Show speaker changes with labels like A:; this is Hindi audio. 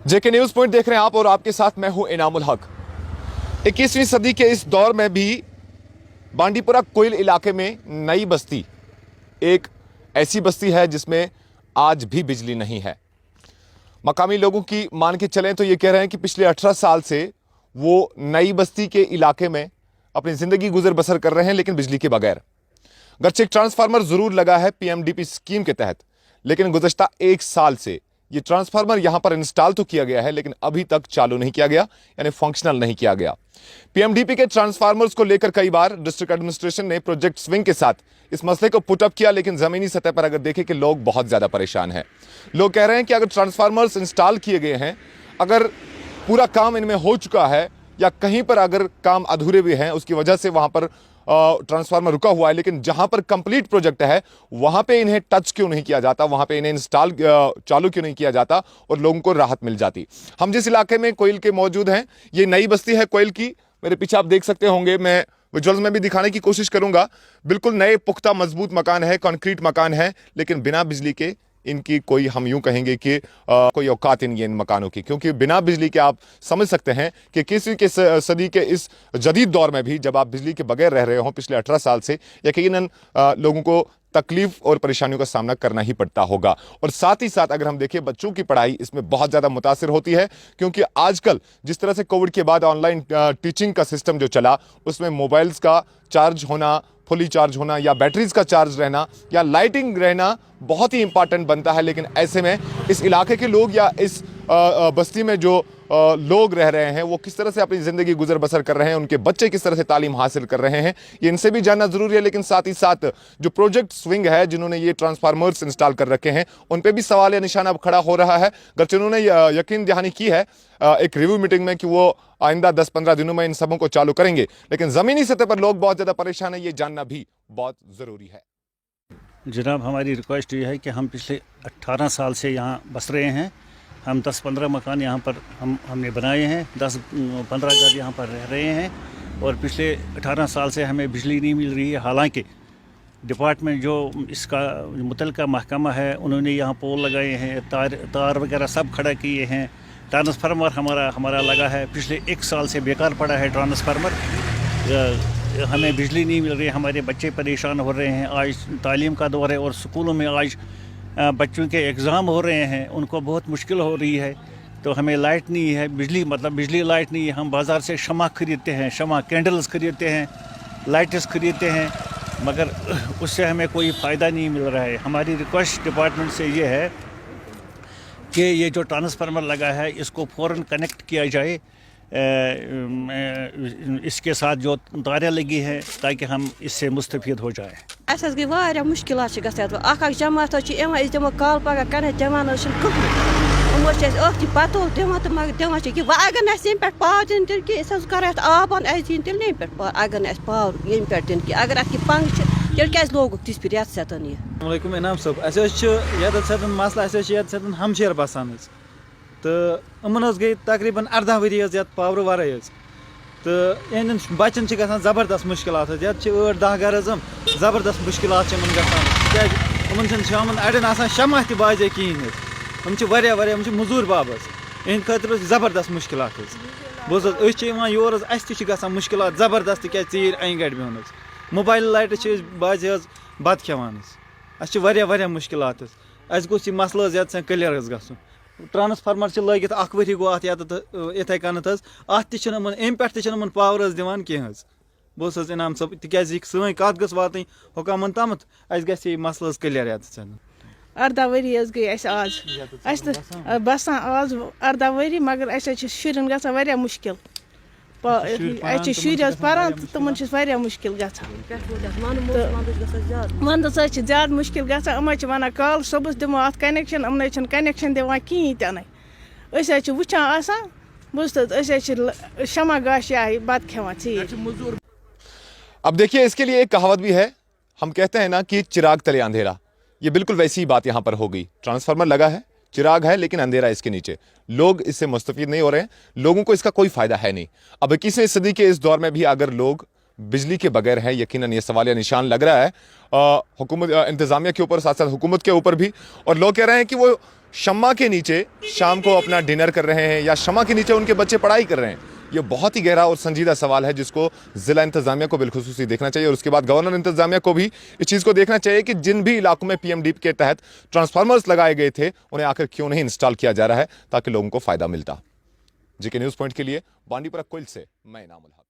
A: जेके न्यूज पॉइंट देख रहे हैं आप और आपके साथ मैं हूं इनामुल हक। 21वीं सदी के इस दौर में भी बांडीपुरा कोइल इलाके में नई बस्ती एक ऐसी बस्ती है जिसमें आज भी बिजली नहीं है। मकामी लोगों की मान के चलें तो ये कह रहे हैं कि पिछले 18 साल से वो नई बस्ती के इलाके में अपनी जिंदगी गुजर बसर कर रहे हैं, लेकिन बिजली के बगैर। गर्चे एक ट्रांसफार्मर जरूर लगा है पीएमडीपी स्कीम के तहत, लेकिन गुज़श्ता 1 साल से ये ट्रांसफार्मर यहां पर इंस्टॉल तो किया गया है, लेकिन अभी तक चालू नहीं किया गया, यानी फंक्शनल नहीं किया गया। पीएमडीपी के ट्रांसफार्मर्स को लेकर कई बार डिस्ट्रिक्ट एडमिनिस्ट्रेशन ने प्रोजेक्ट स्विंग के साथ इस मसले को पुटअप किया, लेकिन जमीनी सतह पर अगर देखें कि लोग बहुत ज्यादा परेशान हैं। लोग कह रहे हैं कि अगर ट्रांसफार्मर्स इंस्टॉल किए गए हैं, अगर पूरा काम इनमें हो चुका है या कहीं पर अगर काम अधूरे भी हैं, उसकी वजह से वहां पर ट्रांसफार्मर रुका हुआ है, लेकिन जहां पर कंप्लीट प्रोजेक्ट है वहां पे इन्हें टच क्यों नहीं किया जाता, वहां पे इन्हें इंस्टॉल चालू क्यों नहीं किया जाता और लोगों को राहत मिल जाती। हम जिस इलाके में कोइल के मौजूद हैं, ये नई बस्ती है कोइल की। मेरे पीछे आप देख सकते होंगे, मैं विजुअल्स में भी दिखाने की कोशिश करूंगा। बिल्कुल नए पुख्ता मजबूत मकान है, कंक्रीट मकान है, लेकिन बिना बिजली के इनकी कोई, हम यूं कहेंगे कि कोई औकात नहीं है इन मकानों की, क्योंकि बिना बिजली के आप समझ सकते हैं कि किसी के सदी के इस जदीद दौर में भी जब आप बिजली के बगैर रह रहे हो पिछले 18 साल से, यकीनन लोगों को तकलीफ और परेशानियों का सामना करना ही पड़ता होगा। और साथ ही साथ अगर हम देखें, बच्चों की पढ़ाई इसमें बहुत ज़्यादा मुतासिर होती है, क्योंकि आजकल जिस तरह से कोविड के बाद ऑनलाइन टीचिंग का सिस्टम जो चला, उसमें मोबाइल्स का चार्ज होना, फुली चार्ज होना या बैटरीज का चार्ज रहना या लाइटिंग रहना बहुत ही इंपॉर्टेंट बनता है। लेकिन ऐसे में इस इलाके के लोग या इस बस्ती में जो लोग रह रहे हैं, वो किस तरह से अपनी ज़िंदगी गुजर बसर कर रहे हैं, उनके बच्चे किस तरह से तालीम हासिल कर रहे हैं, ये इनसे भी जानना ज़रूरी है। लेकिन साथ ही साथ जो प्रोजेक्ट स्विंग है, जिन्होंने ये ट्रांसफार्मर्स इंस्टॉल कर रखे हैं, उन पर भी सवाल या निशाना अब खड़ा हो रहा है। गर्चे उन्होंने यकीन दहानी की है एक रिव्यू मीटिंग में कि वो आइंदा 10-15 दिनों में इन सबों को चालू करेंगे, लेकिन ज़मीनी सतह पर लोग बहुत ज़्यादा परेशान है, ये जानना भी बहुत ज़रूरी है।
B: जनाब, हमारी रिक्वेस्ट ये है कि हम पिछले 18 साल से यहाँ बस रहे हैं। हम 10-15 मकान यहाँ पर हमने बनाए हैं, 10-15 घर यहाँ पर रह रहे हैं और पिछले 18 साल से हमें बिजली नहीं मिल रही है। हालांकि डिपार्टमेंट जो इसका मुतल्लिका महकमा है, उन्होंने यहाँ पोल लगाए हैं, तार वगैरह सब खड़ा किए हैं। ट्रांसफार्मर हमारा लगा है, पिछले 1 साल से बेकार पड़ा है ट्रांसफार्मर। हमें बिजली नहीं मिल रही है, हमारे बच्चे परेशान हो रहे हैं। आज तालीम का दौर है और स्कूलों में आज बच्चों के एग्ज़ाम हो रहे हैं, उनको बहुत मुश्किल हो रही है। तो हमें लाइट नहीं है, बिजली लाइट नहीं है। हम बाज़ार से शमा ख़रीदते हैं, शमा कैंडल्स ख़रीदते हैं, लाइट्स ख़रीदते हैं, मगर उससे हमें कोई फ़ायदा नहीं मिल रहा है। हमारी रिक्वेस्ट डिपार्टमेंट से ये है कि ये जो ट्रांसफार्मर लगा है, इसको फ़ौरन कनेक्ट किया जाए, इसके साथ जो तारें लगी हैं, ताकि हम इससे मुस्तफ़ीद हो जाए।
C: अस गई वारिया मुश्किलात गई जमात दिमो कल पगह कर दिवान कहें पतो दिवान तो मगर दिवान अगर अम पे पावर दिन तेल कि कर आब दिन तेल नम पे अगर पावर ये पे दिन अगर अत पंख तेल क्या लोग तिस फिर ये सतन ये
D: इनाम साहब, अस मसला हमशेर बसान तो इमन गई तकरीबन 18 वरी ये पावर वराई तो इन बच्चन गसान ज़बरदस्त मुश्किलात, ये 8-10 घर ज़बरदस्त मुश्किलात गसान शाम अड़न शमा त बाजे कहें मजूर बाबस इन खतर ज़बरदस्त मुश्किलात बोस योर अस मुश्किलात ज़बरदस्त क्या चीर अन गड़ बिहन मोबाइल लाइट बाजे बत खेवान अस मुश्किलात अस गोस मसल ये क्लियर गन। ट्रांसफार्मर लगित 1 वरी गो इथे कन अत अम पे पावर दिवान कह बस इनाम सब तक सी कत गस वात हुकामन तम अस ग मसल क्लियर ये
E: 18 वरी गई आज बसान आज 18 वरी, मगर शुरन गसान मुश्किल शुर पान तम मुश्किल वंदस ज्यादा मुश्किल गम वन कल सुबह दिमो अत कनेक्शन, अमन कनेक्शन दिवान कहें तन वुचान बस शमा गाश बत खेवान चीर।
A: अब देखिए, इसके लिए एक कहावत भी है, हम कहते हैं ना कि चिराग तले अंधेरा, ये बिल्कुल वैसी ही बात यहां पर हो गई। ट्रांसफार्मर लगा है, चिराग है, लेकिन अंधेरा इसके नीचे। लोग इससे मुस्तफीद नहीं हो रहे हैं, लोगों को इसका कोई फायदा है नहीं। अब 21वीं सदी के इस दौर में भी अगर लोग बिजली के बगैर हैं, यकीनन ये सवाल या निशान लग रहा है हुकूमत इंतजामिया के ऊपर, साथ साथ हुकूमत के ऊपर भी। और लोग कह रहे हैं कि वो शम्मा के नीचे शाम को अपना डिनर कर रहे हैं या शम्मा के नीचे उनके बच्चे पढ़ाई कर रहे हैं? ये बहुत ही गहरा और संजीदा सवाल है जिसको ज़िला इंतज़ामिया को बिलखुसूसी देखना चाहिए और उसके बाद गवर्नर इंतज़ामिया को भी इस चीज़ को देखना चाहिए कि जिन भी इलाकों में पीएमडीपी के तहत ट्रांसफार्मर्स लगाए गए थे उन्हें आखिर क्यों नहीं इंस्टॉल किया जा रहा है ताकि लोगों को फ़ायदा मिलता। जीके न्यूज़ पॉइंट के लिए बांडीपुरा कोइल से मैं इनामुल हक।